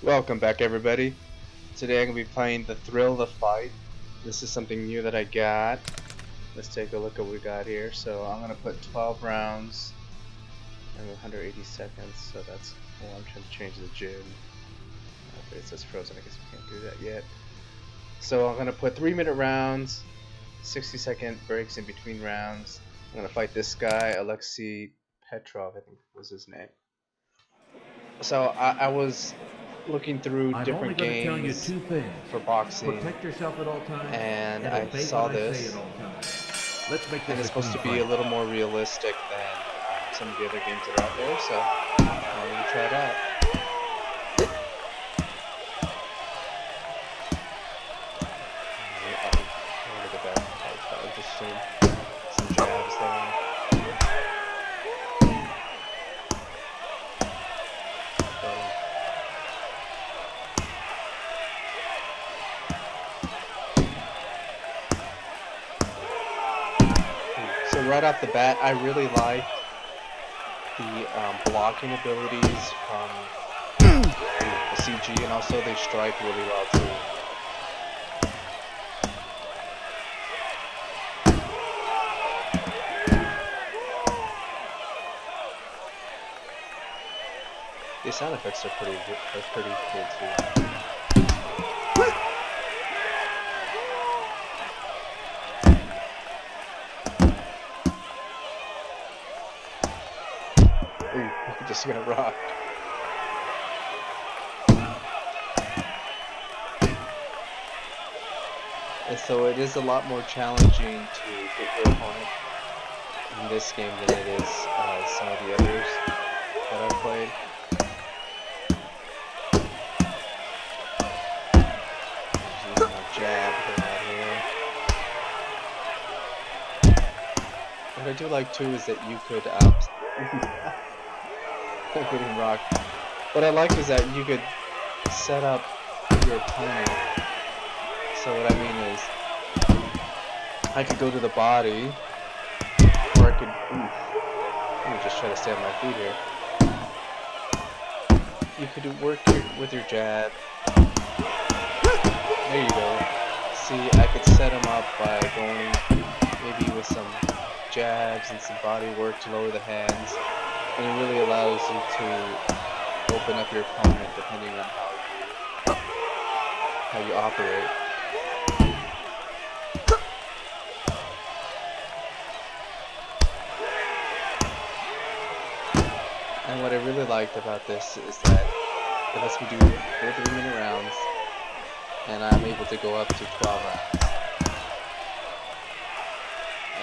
Welcome back, everybody. Today I'm going to be playing The Thrill of the Fight. This is something new that I got. Let's take a look at what we got here. So I'm going to put 12 rounds and 180 seconds. So that's, well, I'm trying to change the gym. Okay, it says frozen. I guess we can't do that yet. So I'm going to put 3-minute rounds, 60-second breaks in between rounds. I'm going to fight this guy, Alexei Petrov, I think was his name. So I was looking through different games for boxing. Protect yourself at all times, and I obey saw what I say this, at all times. Let's make this and it's supposed to be a little more realistic than some of the other games that are out there, so I'm going to try it out. Look at that, that was interesting. Some jabs there. So right off the bat, I really like the blocking abilities from the CG, and also they strike really well too. The sound effects are pretty cool too. You're just gonna rock. And so it is a lot more challenging to get your opponent in this game than it is some of the others that I've played. Using my jab right here. What I do like too is that you could I'm getting rocked. What I like is that you could set up your opponent. So what I mean is, I could go to the body, or I could, let me just try to stay on my feet here. You could work with your jab. There you go. See, I could set them up by going maybe with some jabs and some body work to lower the hands. And it really allows you to open up your opponent depending on how you operate. And what I really liked about this is that it lets me do 3-minute rounds, and I'm able to go up to 12 rounds.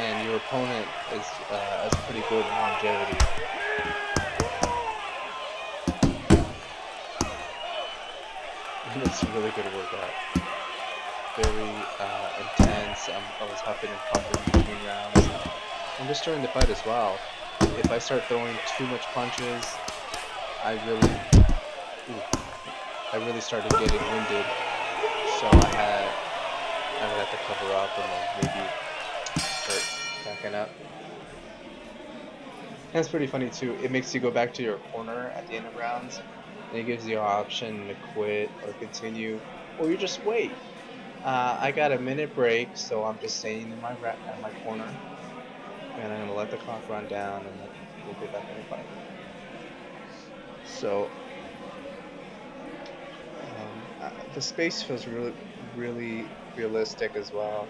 And your opponent has pretty good longevity. And it's a really good workout. Very intense. I was huffing and puffing between rounds. And just during the fight as well. If I start throwing too much punches, I really started getting winded. So I would have to cover up and then maybe start backing up. And it's pretty funny too. It makes you go back to your corner at the end of rounds, and it gives you an option to quit or continue, or you just wait. I got a minute break, so I'm just staying in my corner, and I'm gonna let the clock run down, and then we'll get back in the fight. So the space feels really realistic as well.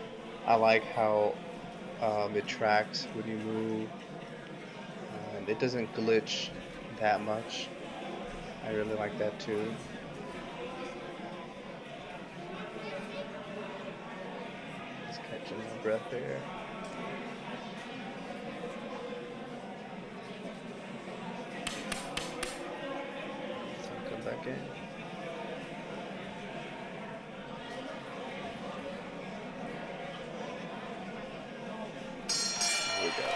I like how it tracks when you move, and it doesn't glitch that much. I really like that too. Just catching my breath there. So I'll come back in. Here we go.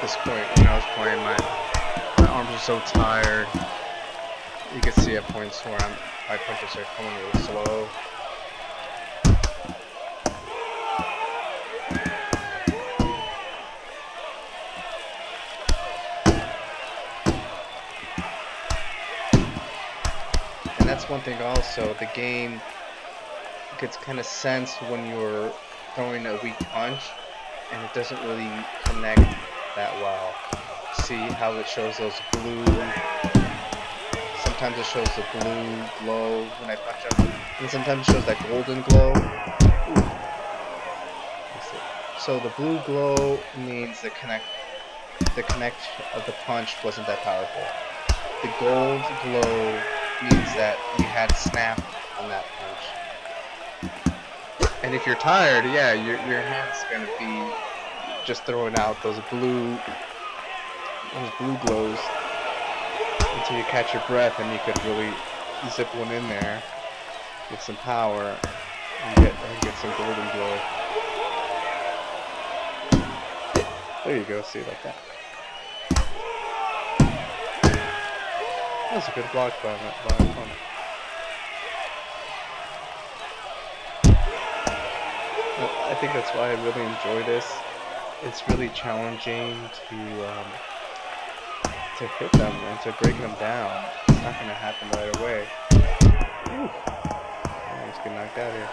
this point when I was playing, my arms are so tired. You can see at points where my punches are coming really slow. And that's one thing also, the game gets kind of sensed when you're throwing a weak punch and it doesn't really connect that well. See how it shows those blue, sometimes it shows the blue glow when I punch them, and sometimes it shows that golden glow. Ooh. So the blue glow means the connect of the punch wasn't that powerful. The gold glow means that you had snap on that punch. And if you're tired, yeah, your hand's gonna be just throwing out those blue glows until you catch your breath, and you could really zip one in there, get some power, and get some golden glow. There you go, see, like that. That was a good block by my opponent. I think that's why I really enjoy this. It's really challenging to hit them and to break them down. It's not going to happen right away. Ooh. I almost get knocked out here.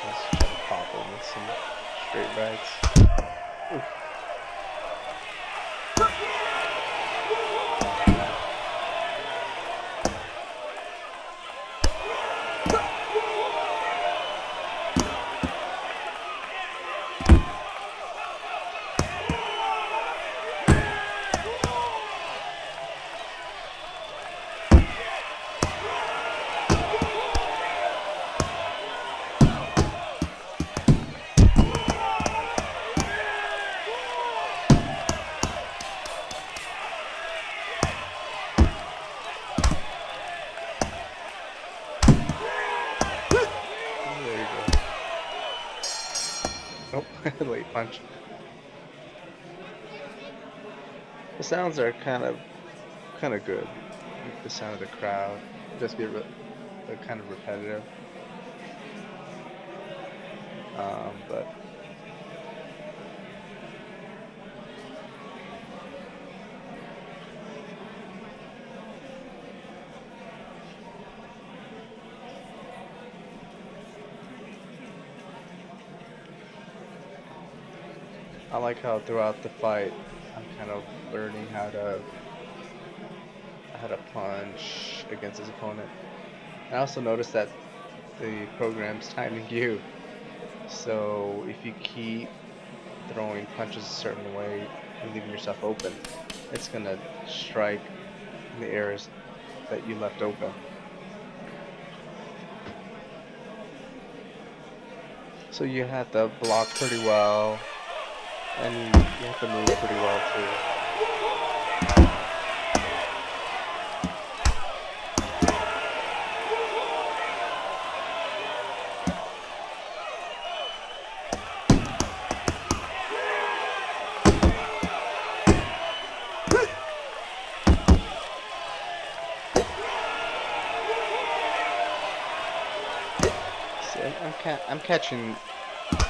Let's try to pop him with some straight rights. Ooh. Oh, late punch. The sounds are kind of good. Like the sound of the crowd. Just get kind of repetitive. But I like how throughout the fight I'm kind of learning how to punch against his opponent. I also noticed that the program's timing you, so if you keep throwing punches a certain way and leaving yourself open, it's gonna strike in the areas that you left open. So you have to block pretty well, and you have to move pretty well too.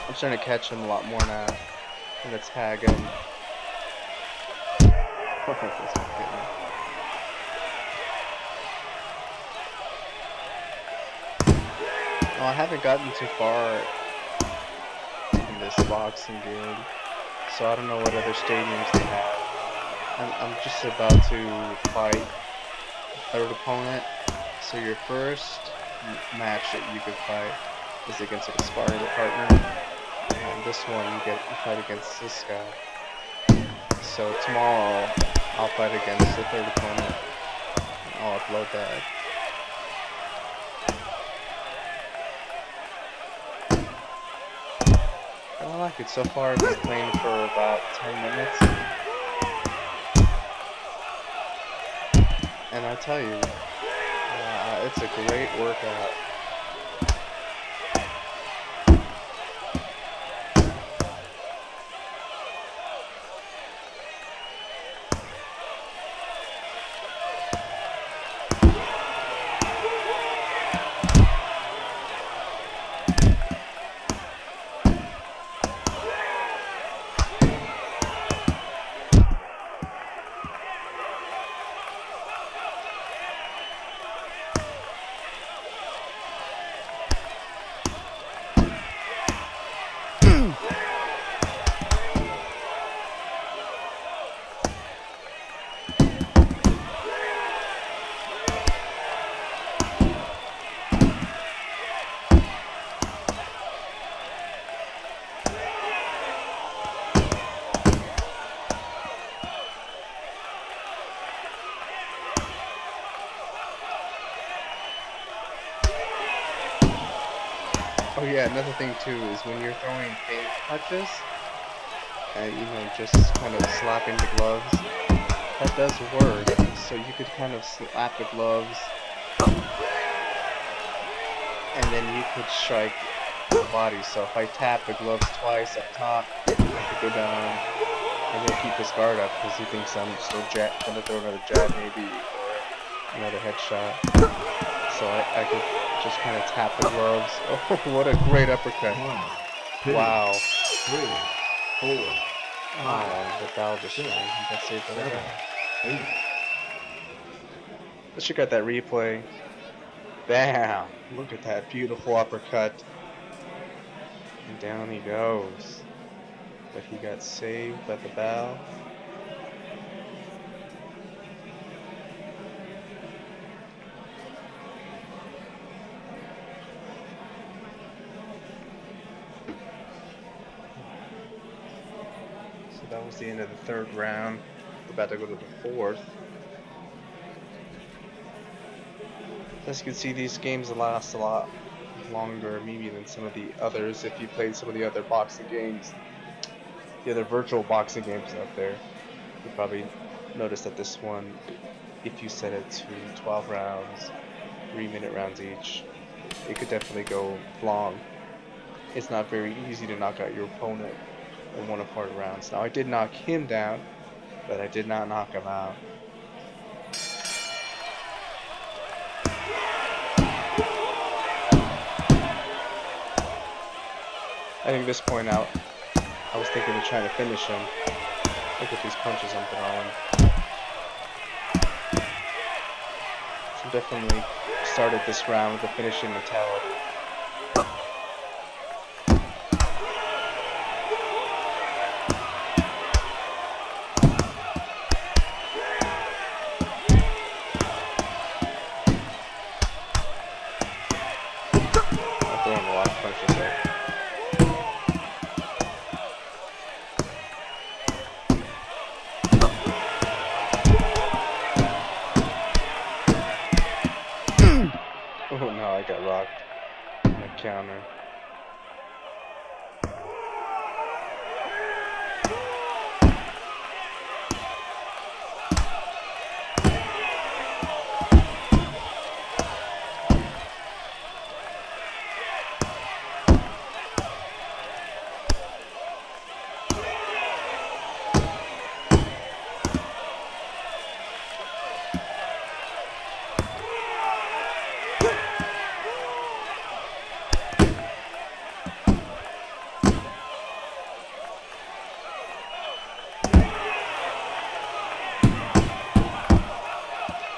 I'm starting to catch him a lot more now. I'm gonna tag him. Well, I haven't gotten too far in this boxing game, so I don't know what other stadiums they have. I'm just about to fight a third opponent, so your first match that you could fight is against a sparring partner, and this one you fight against this guy. So tomorrow I'll fight against the third opponent, and I'll upload that. I don't like it. So far I've been playing for about 10 minutes, and I tell you, it's a great workout. Oh yeah, another thing too is when you're throwing feint punches and just kind of slapping the gloves, that does work. So you could kind of slap the gloves and then you could strike the body. So if I tap the gloves twice up top, I could go down and he'll keep his guard up because he thinks I'm still gonna throw another jab maybe or another headshot. So I could just kind of tap the gloves. Oh, what a great uppercut. 1, 2, Wow. 3, 4, Oh, the bell just rang. You got saved by the 7, bell. 8. Let's check out that replay. Bam! Look at that beautiful uppercut. And down he goes. But he got saved by the bell. So that was the end of the third round. We're about to go to the fourth. As you can see, these games last a lot longer maybe than some of the others. If you played some of the other boxing games, the other virtual boxing games out there, you probably noticed that this one, if you set it to 12 rounds, 3-minute rounds each, it could definitely go long. It's not very easy to knock out your opponent in 1 rounds. Now I did knock him down, but I did not knock him out. I think at this point out, I was thinking of trying to finish him. Look at these punches I'm throwing. So definitely started this round with a finishing mentality. I'm throwing a lot of punches there. Oh no, I got rocked. A counter.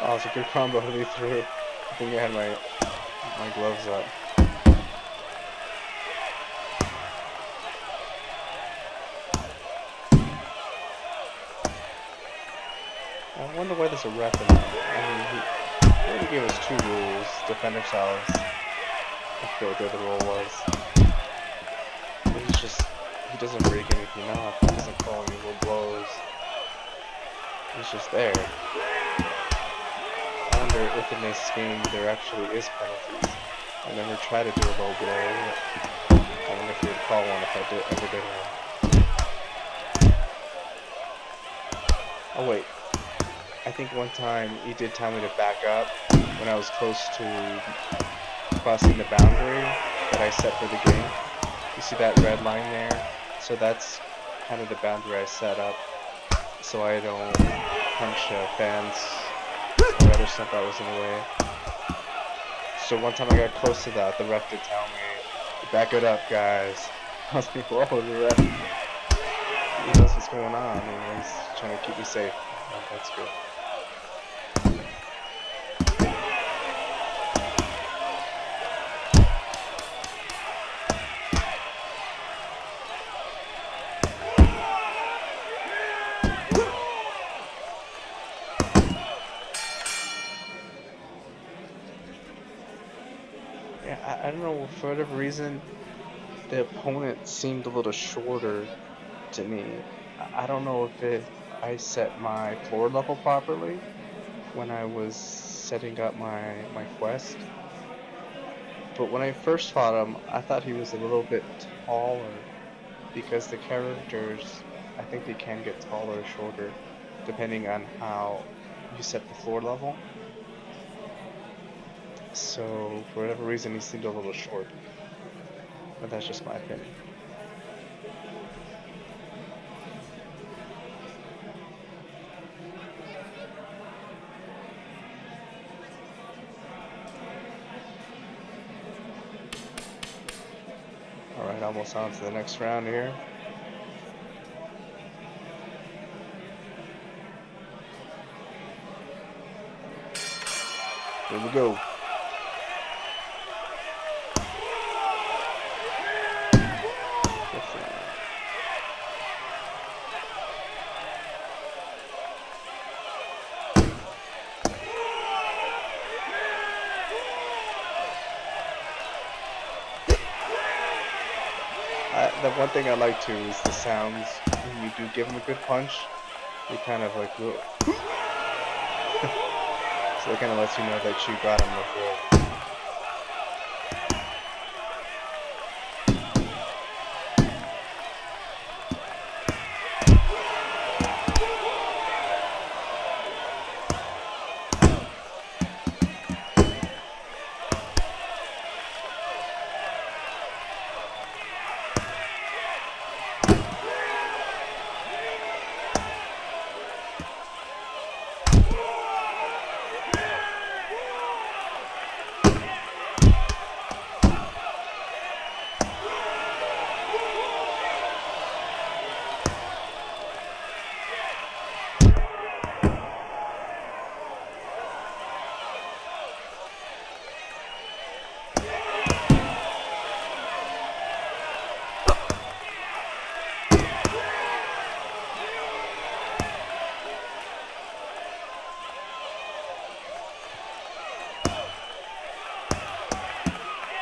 Oh, it's a good combo that he threw. I think I had my gloves up. I wonder why there's a ref in there. I mean, he only gave us 2 rules: defend ourselves. I forget what the other rule was. But he doesn't break anything up. He doesn't call any low blows. He's just there. I wonder if in this game there actually is penalties. I never tried to do a low blow. I wonder if he would call one if I ever did one. Oh wait. I think one time he did tell me to back up when I was close to crossing the boundary that I set for the game. You see that red line there? So that's kind of the boundary I set up so I don't punch fans or other stuff that was in the way. So one time I got close to that, the ref did tell me, back it up guys. I was like, whoa, the ref, he knows what's going on and he's trying to keep me safe. Oh, that's good. Yeah, I don't know, for whatever reason, the opponent seemed a little shorter to me. I don't know if I set my floor level properly when I was setting up my quest. But when I first fought him, I thought he was a little bit taller because the characters, I think they can get taller or shorter depending on how you set the floor level. So for whatever reason, he seemed a little short. But that's just my opinion. Alright, almost on to the next round here. Here we go. The one thing I like too is the sounds when you do give him a good punch. They kind of like so it kind of lets you know that you got him before.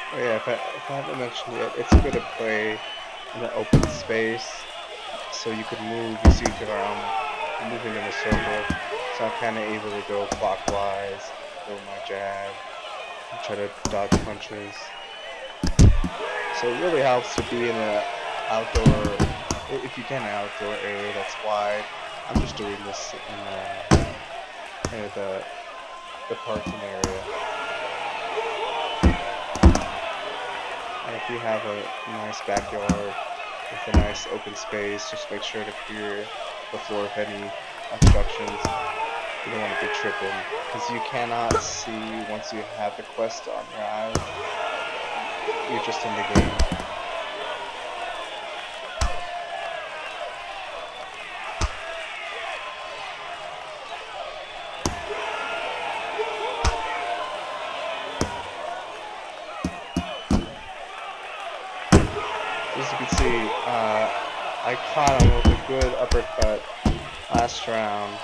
Oh yeah, if I haven't mentioned yet, it's good to play in an open space so you could move. You see I'm moving in a circle, so I'm kind of able to go clockwise, throw my jab, and try to dodge punches. So it really helps to be in an outdoor, if you can, an outdoor area that's wide. I'm just doing this in kind of the parking area. And if you have a nice backyard with a nice open space, just make sure to clear the floor of any obstructions. You don't want to be tripping, because you cannot see once you have the quest on your eyes. You're just in the game. As you can see, I caught him with a good uppercut last round,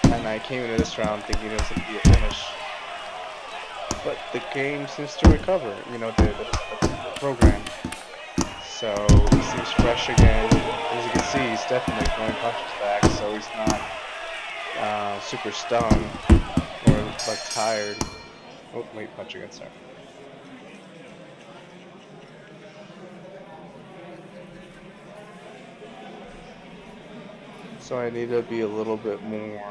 and I came into this round thinking it was going to be a finish. But the game seems to recover, you know, the program. So he seems fresh again. As you can see, he's definitely throwing punches back, so he's not super stung or like tired. Oh, wait, punch again, sorry. So I need to be a little bit more,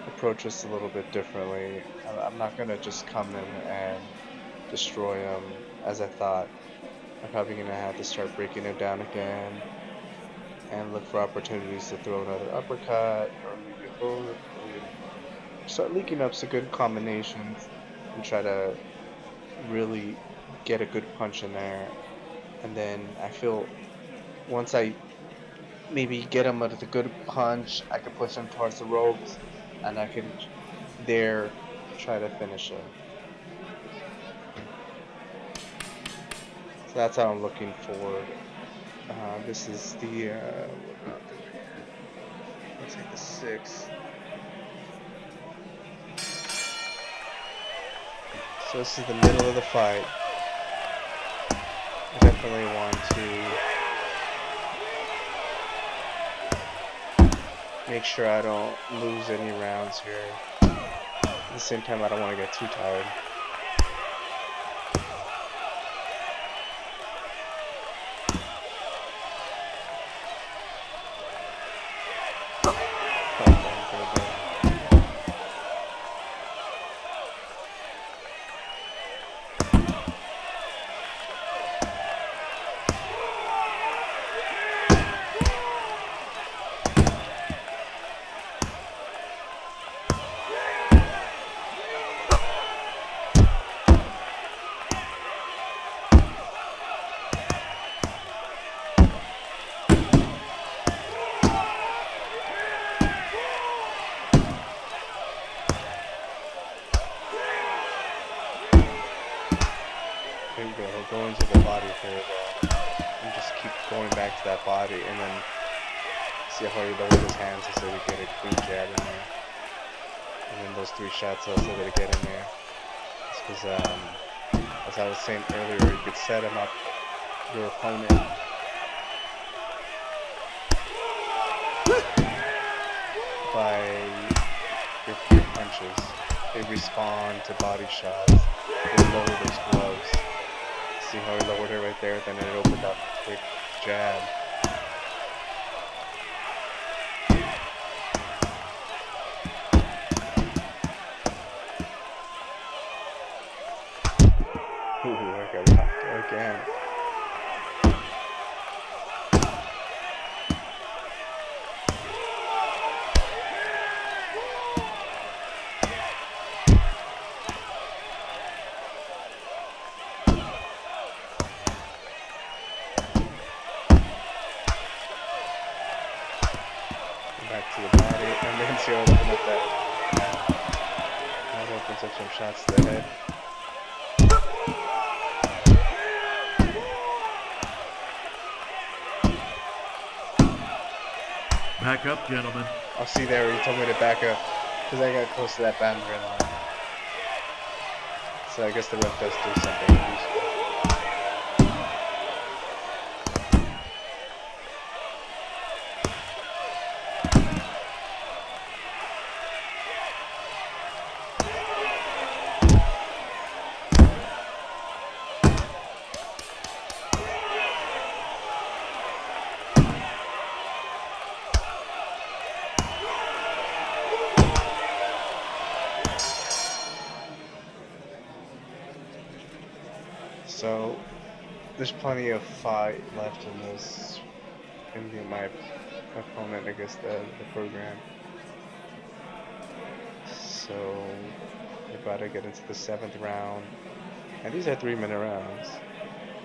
approach this a little bit differently. I'm not gonna just come in and destroy him as I thought. I'm probably gonna have to start breaking him down again and look for opportunities to throw another uppercut or maybe a hook, or start linking up some good combinations and try to really get a good punch in there. And then I feel once I maybe get him with a good punch, I can push him towards the ropes, and I can there try to finish him. So that's how I'm looking forward. This is the let's take the 6. So this is the middle of the fight. I definitely want to make sure I don't lose any rounds here. At the same time, I don't want to get too tired. There you go. He'll go into the body very well. And just keep going back to that body, and then see how he lowered his hands so he get a clean jab in there. And then those 3 shots also to get in there. It's because, as I was saying earlier, you could set him up, your opponent, by your punches. They respond to body shots. They lower those gloves. See how he lowered it right there? Then it opened up a quick jab. Ooh, I got rocked again. Back to the body, and then see how open up that opens up some shots to the head. Back up, gentlemen. I'll see there, he told me to back up, because I got close to that boundary line. So I guess the ref does do something useful. So there's plenty of fight left in this, in my opponent against the program. So we're about to get into the 7th round, and these are 3-minute rounds.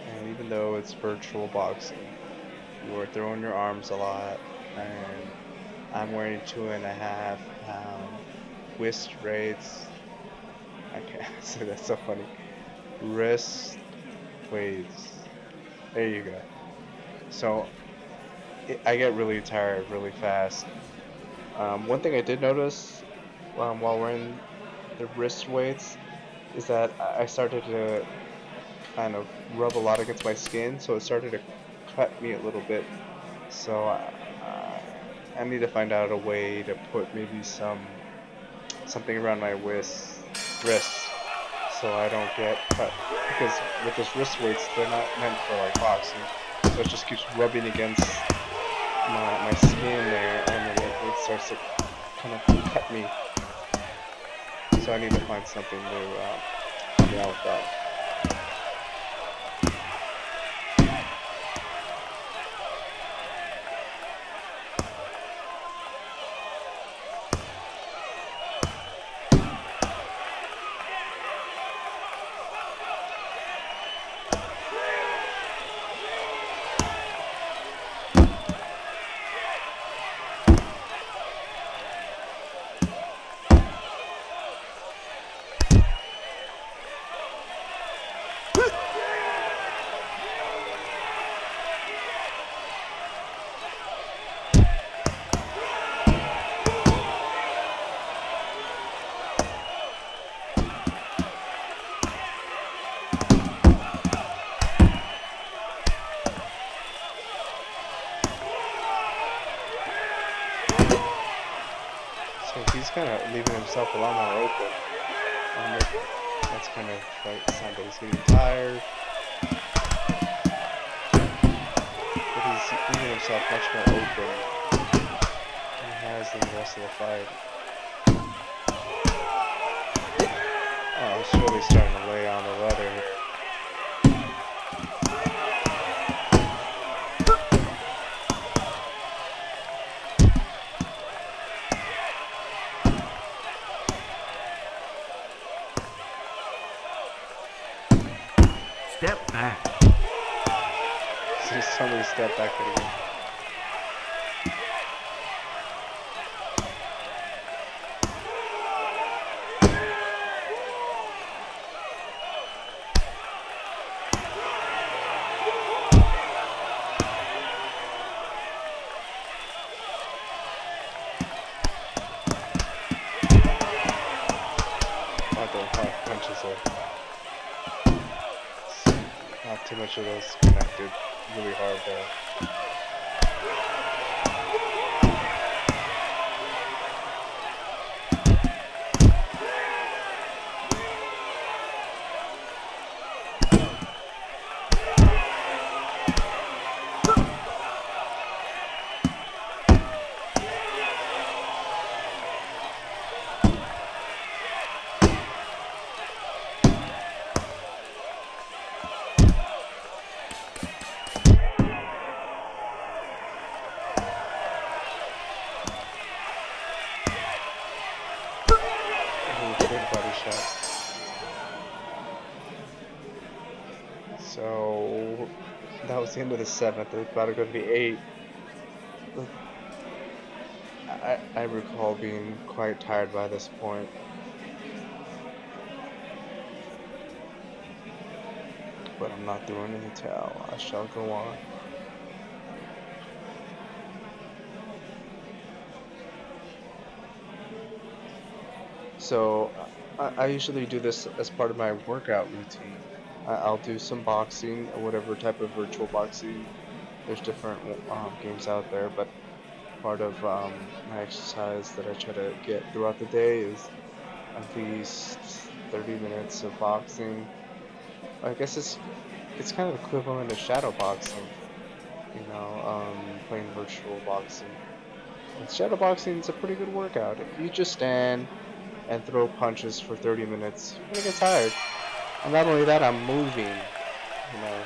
And even though it's virtual boxing, you are throwing your arms a lot, and I'm wearing 2.5 pound wrist weights. I can't say that's so funny. Wrist weights. There you go. So I get really tired really fast. One thing I did notice while wearing the wrist weights is that I started to kind of rub a lot against my skin, so it started to cut me a little bit. So I need to find out a way to put maybe something around my wrist so I don't get cut, because with those wrist weights, they're not meant for like boxing, so it just keeps rubbing against my skin there, and then it starts to kind of cut me. So I need to find something to help me out with that. He's kind of leaving himself a lot more open. That's kind of like a sign that he's getting tired. But he's leaving himself much more open than he has in the rest of the fight. Oh, it's really starting to lay on the leather here. Step back. See somebody step back again. those are not too much of those connected. Really hard though. So that was the end of the 7th. It's about to go to the 8th. I recall being quite tired by this point. But I'm not throwing in the towel. I shall go on. So I usually do this as part of my workout routine. I'll do some boxing, or whatever type of virtual boxing. There's different games out there, but part of my exercise that I try to get throughout the day is at least 30 minutes of boxing. I guess it's kind of equivalent to shadow boxing, playing virtual boxing. And shadow boxing is a pretty good workout. If you just stand and throw punches for 30 minutes, you're gonna get tired. And not only that, I'm moving.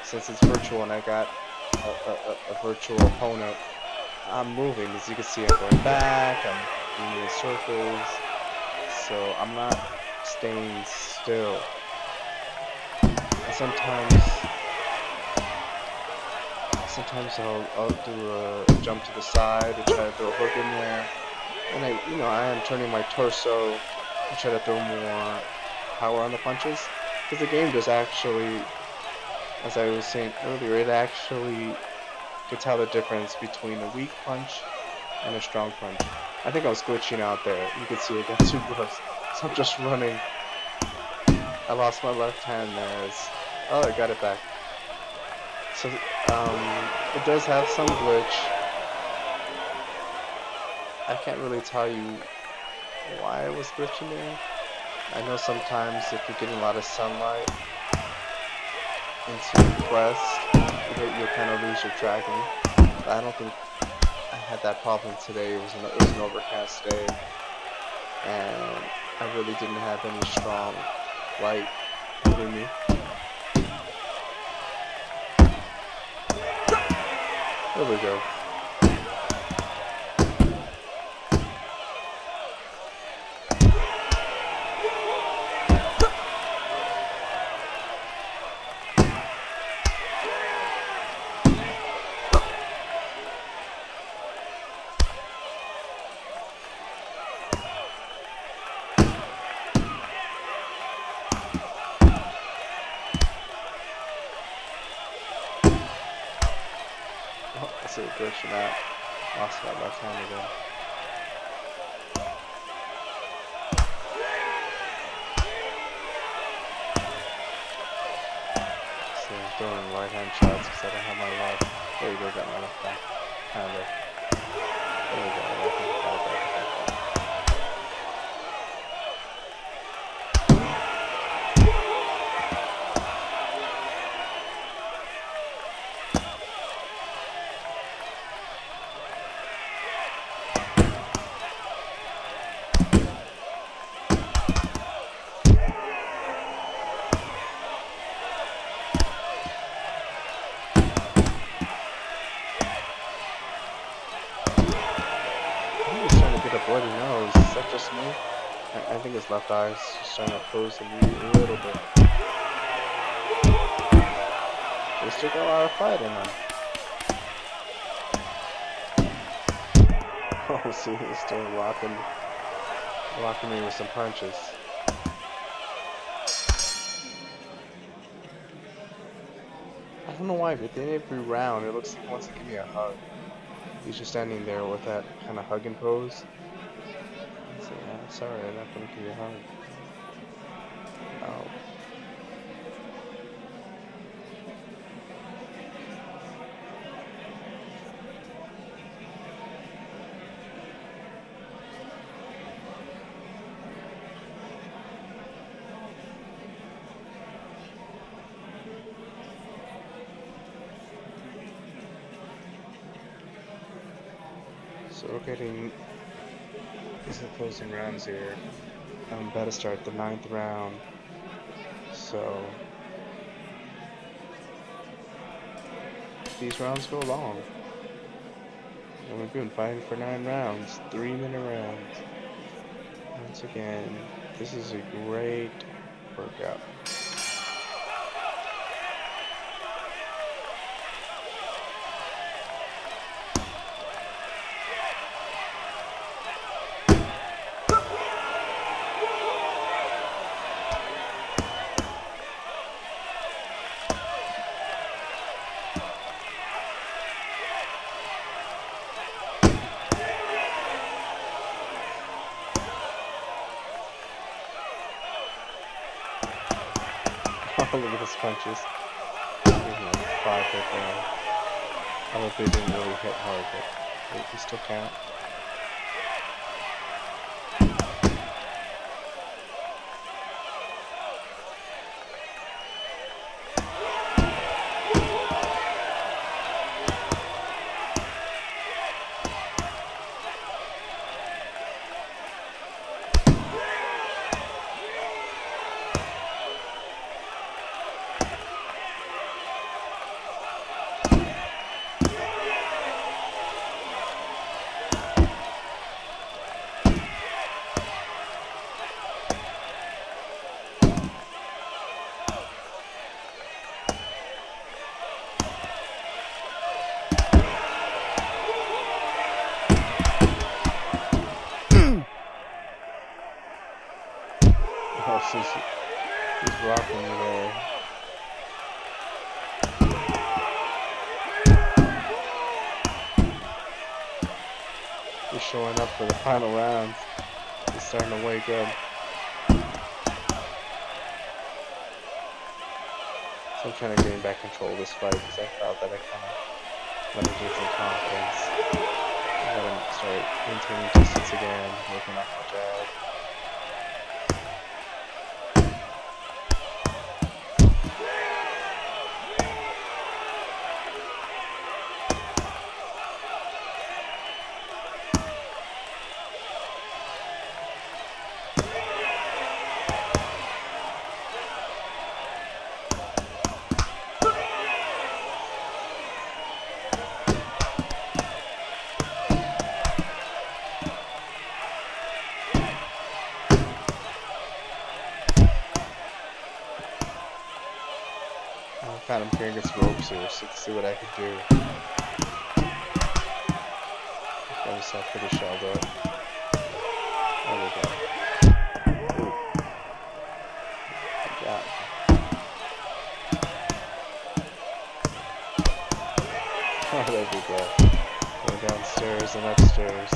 Since it's virtual and I got a virtual opponent, I'm moving. As you can see, I'm going back, I'm moving in circles, so I'm not staying still. And sometimes I'll do a jump to the side and try to throw a hook in there. And I am turning my torso to try to throw more power on the punches. Because the game does actually, as I was saying earlier, it actually could tell the difference between a weak punch and a strong punch. I think I was glitching out there. You can see I got 2 blows. So I'm just running. I lost my left hand there. Oh, I got it back. So it does have some glitch. I can't really tell you why I was glitching there. I know sometimes if you're getting a lot of sunlight into your quest, you'll kind of lose your tracking. But I don't think I had that problem today. It was an overcast day, and I really didn't have any strong light hitting me. There we go. I see a glitch in that. Lost my left hand again. So I'm throwing right hand shots because I don't have my left. There you go, got my left back. Kind of. There we go, left hand, got it back. Bloody nose. Is that just me? I think his left eye is just trying to close a little bit. They still got a lot of fight in them. Oh, see, he's still rocking me with some punches. I don't know why, but then every round it looks like he wants to give me a hug. He's just standing there with that kind of hugging pose. So, yeah, sorry, I'm not gonna give you a hug. Oh. So we're getting these are the closing rounds here. I'm about to start the 9th round. So these rounds go long. And we've been fighting for 9 rounds, 3-minute rounds. Once again, this is a great workout. Oh, look at those punches. 5 hit there. I hope they didn't really hit hard, but they still count. He's rocking me there. He's showing up for the final rounds. He's starting to wake up. So I'm trying to gain back control of this fight because I felt that I kind of let him gain some confidence. I let him start maintaining distance again, working off my jab. I found him carrying against ropes here, so let's see what I can do. He's got himself pretty shelled up. There we go. Ooh. Good job. Oh, there we go. Going downstairs and upstairs.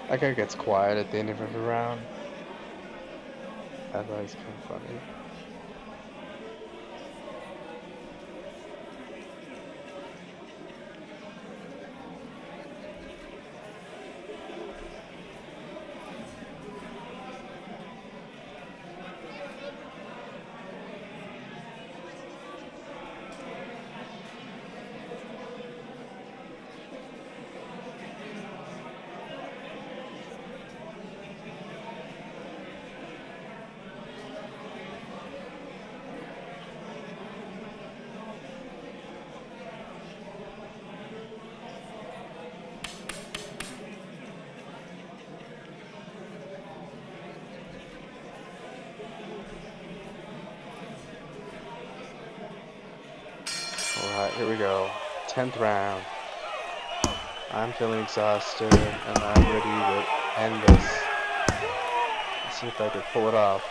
That guy gets quiet at the end of every round. That guy's kind of funny. Alright, here we go. 10th round. I'm feeling exhausted and I'm ready to end this. Let's see if I can pull it off.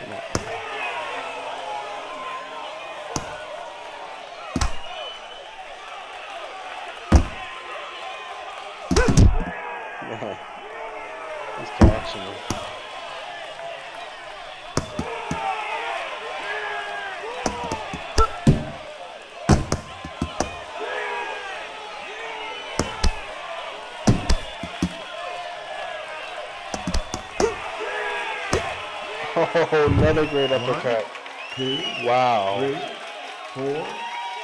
Come on. Man, he's catching me. Oh, another great uppercut. 1, 2, Wow. 3, 4,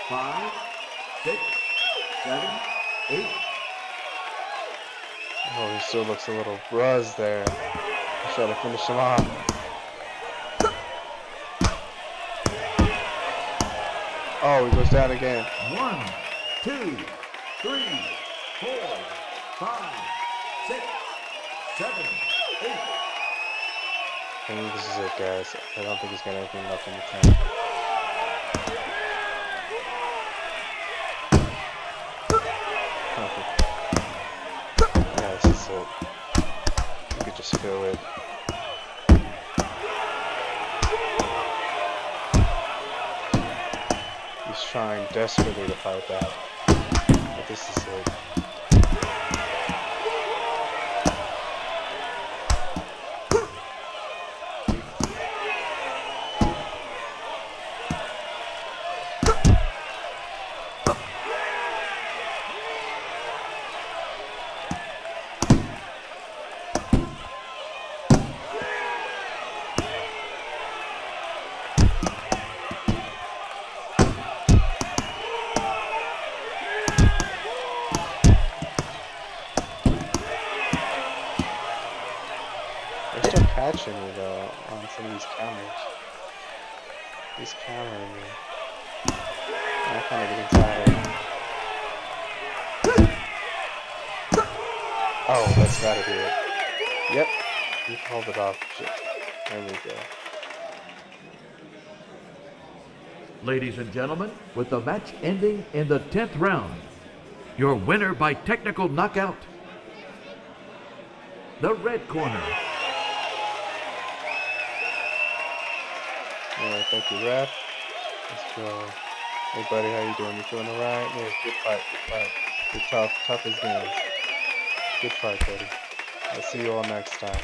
5, 6, 7, 8. Oh, he still looks a little buzzed there. I'm trying to finish him off. Oh, he goes down again. 1, 2, 3, 4, 5, 6, 7, 8. I think this is it, guys. I don't think he's got anything left in the tank. Yeah, this is it. You could just feel it. He's trying desperately to fight back. But this is it. They're still catching me though on some of these counters. He's countering me. I'm kind of getting tired. Oh, that's gotta be it. Yep, he pulled it off. There we go. Ladies and gentlemen, with the match ending in the 10th round, your winner by technical knockout, the red corner. Alright, thank you, ref. Let's go. Hey, buddy, how you doing? You feeling alright? Yeah, good fight, good fight. You're tough as nails. Good fight, buddy. I'll see you all next time.